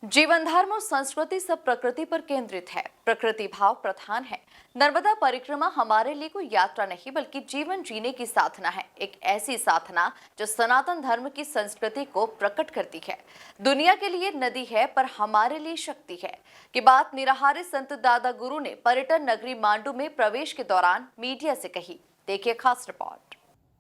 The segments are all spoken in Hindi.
जीवन धर्म और संस्कृति सब प्रकृति पर केंद्रित है। प्रकृति भाव प्रधान है। नर्मदा परिक्रमा हमारे लिए कोई यात्रा नहीं बल्कि जीवन जीने की साधना है। एक ऐसी साधना जो सनातन धर्म की संस्कृति को प्रकट करती है। दुनिया के लिए नदी है पर हमारे लिए शक्ति है। की बात निराहारी संत दादा गुरु ने पर्यटन नगरी मांडू में प्रवेश के दौरान मीडिया से कही। देखिए खास रिपोर्ट।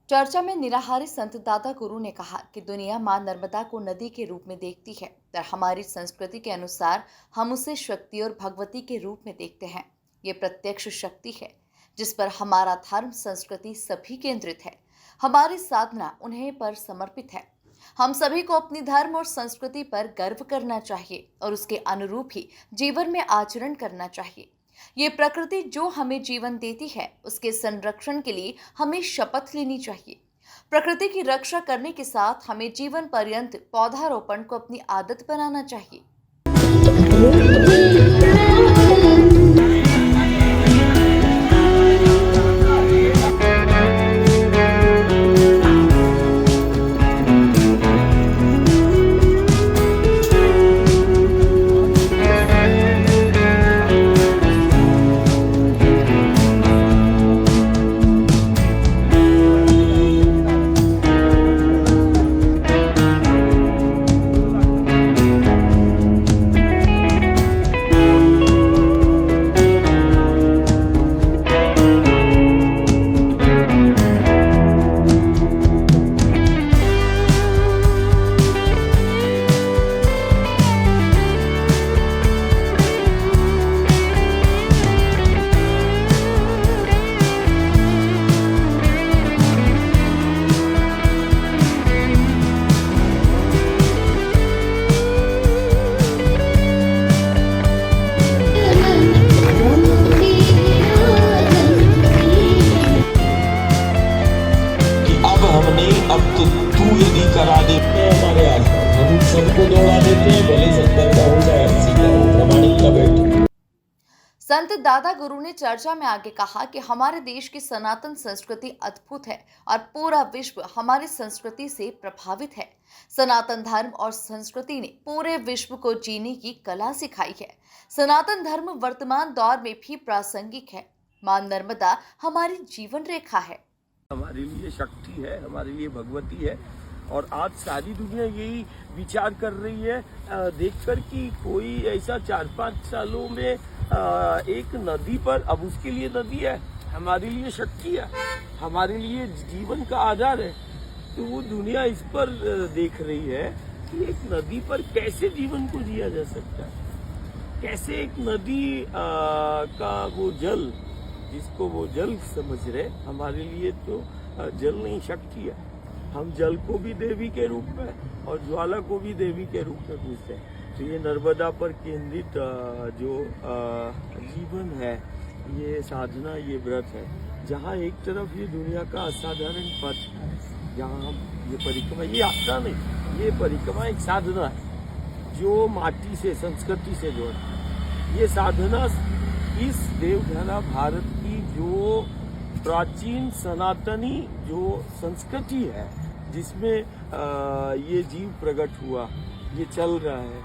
चर्चा में निराहारी संत दादा गुरु ने कहा कि दुनिया मां नर्मदा को नदी के रूप में देखती है, पर हमारी संस्कृति के अनुसार हम उसे शक्ति और भगवती के रूप में देखते हैं। ये प्रत्यक्ष शक्ति है जिस पर हमारा धर्म संस्कृति सभी केंद्रित है। हमारी साधना उन्हें पर समर्पित है। हम सभी को अपनी धर्म और संस्कृति पर गर्व करना चाहिए और उसके अनुरूप ही जीवन में आचरण करना चाहिए। ये प्रकृति जो हमें जीवन देती है उसके संरक्षण के लिए हमें शपथ लेनी चाहिए। प्रकृति की रक्षा करने के साथ हमें जीवन पर्यंत पौधारोपण को अपनी आदत बनाना चाहिए। अब तो तू यदि करा दे हमारे आसपास हम सबको दौड़ा देते हैं, भले 70 का हो चाहे 80 का हो, प्रमाणिक का बैठे। संत दादा गुरु ने चर्चा में आगे कहा कि हमारे देश की सनातन संस्कृति अद्भुत है और पूरा विश्व हमारी संस्कृति से प्रभावित है। सनातन धर्म और संस्कृति ने पूरे विश्व को जीने की कला सिखाई है। सनातन धर्म वर्तमान दौर में भी प्रासंगिक है। मां नर्मदा हमारी जीवन रेखा है, हमारे लिए शक्ति है, हमारे लिए भगवती है। और आज सारी दुनिया यही विचार कर रही है देखकर कि कोई ऐसा 4-5 सालों में एक नदी पर, अब उसके लिए नदी है, हमारे लिए शक्ति है, हमारे लिए जीवन का आधार है। तो वो दुनिया इस पर देख रही है कि एक नदी पर कैसे जीवन को जिया जा सकता है, कैसे एक नदी का वो जल, जिसको वो जल समझ रहे, हमारे लिए तो जल नहीं शक्ति है। हम जल को भी देवी के रूप में और ज्वाला को भी देवी के रूप में पूछते हैं। तो ये नर्मदा पर केंद्रित जो जीवन है, ये साधना, ये व्रत है, जहाँ एक तरफ ये दुनिया का असाधारण पथ है, जहाँ ये परिक्रमा, ये यात्रा नहीं, ये परिक्रमा एक साधना है जो माटी से, संस्कृति से जोड़ती है। ये साधना इस देवघरा भारत की जो प्राचीन सनातनी जो संस्कृति है, जिसमें ये जीव प्रकट हुआ, ये चल रहा है,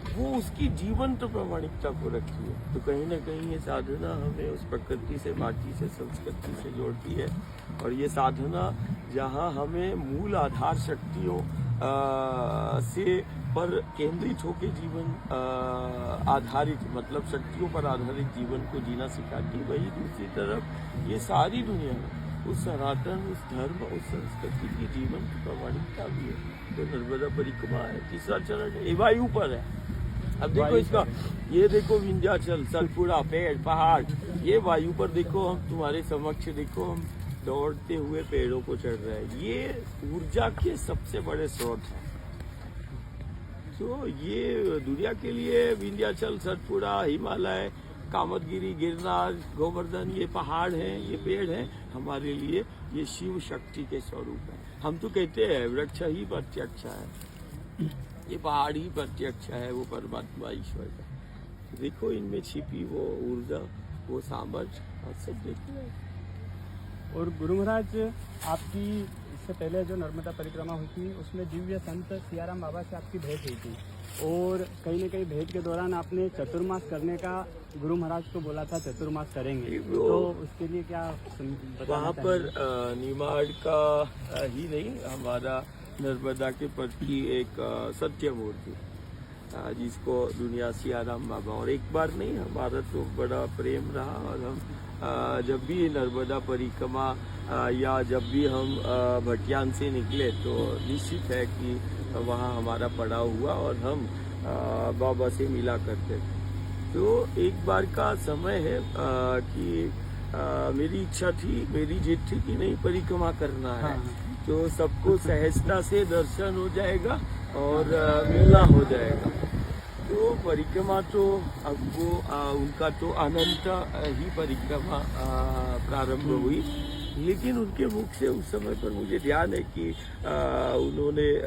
वो उसकी जीवंत प्रामाणिकता को रखती है। तो कहीं ना कहीं ये साधना हमें उस प्रकृति से, माटी से, संस्कृति से जोड़ती है। और ये साधना जहाँ हमें मूल आधार शक्तियों से पर केंद्रित होकर जीवन आधारित, मतलब शक्तियों पर आधारित जीवन को जीना सिखाती है, वही दूसरी तरफ ये सारी दुनिया में उस सनातन, उस धर्म, उस संस्कृति की जीवन की प्रामाणिकता भी है। तो नर्मदा परिक्रमा है, तीसरा चरण है, वायु पर है। अब देखो इसका, ये देखो विंध्याचल, सतपुड़ा, पेड़, पहाड़, ये वायु पर देखो, हम तुम्हारे समक्ष देखो, हम दौड़ते हुए पेड़ों को चढ़ रहे हैं। ये ऊर्जा के सबसे बड़े स्रोत हैं। तो ये दुनिया के लिए विंध्याचल, सतपुड़ा, हिमालय, कामतगिरी, गिरनार, गोवर्धन, ये पहाड़ हैं, ये पेड़ हैं, हमारे लिए ये शिव शक्ति के स्वरूप है। हम तो कहते हैं वृक्ष ही प्रत्यक्ष है, ये पहाड़ ही प्रत्यक्ष है, वो परमात्मा ईश्वर का। देखो इनमें छिपी वो ऊर्जा, वो सामर्थ्य, और सब देखते हैं। और गुरु महाराज, आपकी इससे पहले जो नर्मदा परिक्रमा हुई थी उसमें दिव्य संत सियाराम बाबा से आपकी भेंट हुई थी, और कहीं न कहीं भेंट के दौरान आपने चतुर्मास करने का गुरु महाराज को बोला था, चतुर्मास करेंगे, वो- तो उसके लिए क्या बताना वहाँ पर चाहेंगे? निमाड़ का ही नहीं, हमारा नर्मदा के पद की एक सत्य मूर्ति जिसको दुनिया सियाराम बाबा, और एक बार नहीं, हमारा तो बड़ा प्रेम रहा। और हम जब भी नर्मदा परिक्रमा या जब भी हम भटियान से निकले तो निश्चित है कि वहाँ हमारा पड़ाव हुआ और हम बाबा से मिला करते थे। तो एक बार का समय है कि मेरी इच्छा थी, मेरी जिद थी कि नहीं, परिक्रमा करना है। हाँ। तो सबको सहजता से दर्शन हो जाएगा और मिलना हो जाएगा। तो परिक्रमा तो अब वो उनका तो अनंत ही परिक्रमा प्रारंभ हुई, लेकिन उनके मुख से उस समय पर मुझे ध्यान है कि उन्होंने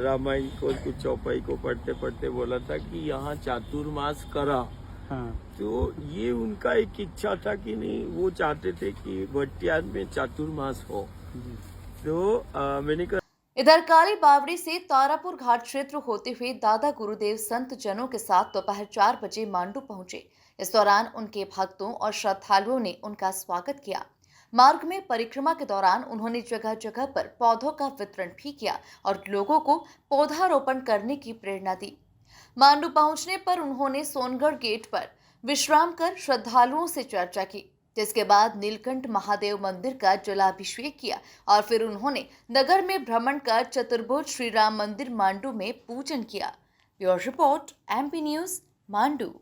रामायण को कुछ चौपाई को पढ़ते पढ़ते बोला था कि यहाँ चातुर्मास करा। हाँ। तो ये उनका एक इच्छा था कि नहीं, वो चाहते थे कि भटियान में चातुर्मास हो। जी। तो मैंने कहा इधर काली बावड़ी से तारापुर घाट क्षेत्र होते हुए दादा गुरुदेव संत जनों के साथ दोपहर 4 बजे मांडू पहुंचे। इस दौरान उनके भक्तों और श्रद्धालुओं ने उनका स्वागत किया। मार्ग में परिक्रमा के दौरान उन्होंने जगह जगह पर पौधों का वितरण भी किया और लोगों को पौधारोपण करने की प्रेरणा दी। मांडू पहुंचने पर उन्होंने सोनगढ़ गेट पर विश्राम कर श्रद्धालुओं से चर्चा की, जिसके बाद नीलकंठ महादेव मंदिर का जलाभिषेक किया और फिर उन्होंने नगर में भ्रमण कर चतुर्भुज श्री राम मंदिर मांडू में पूजन किया। Bureau report, MP news, Mandu.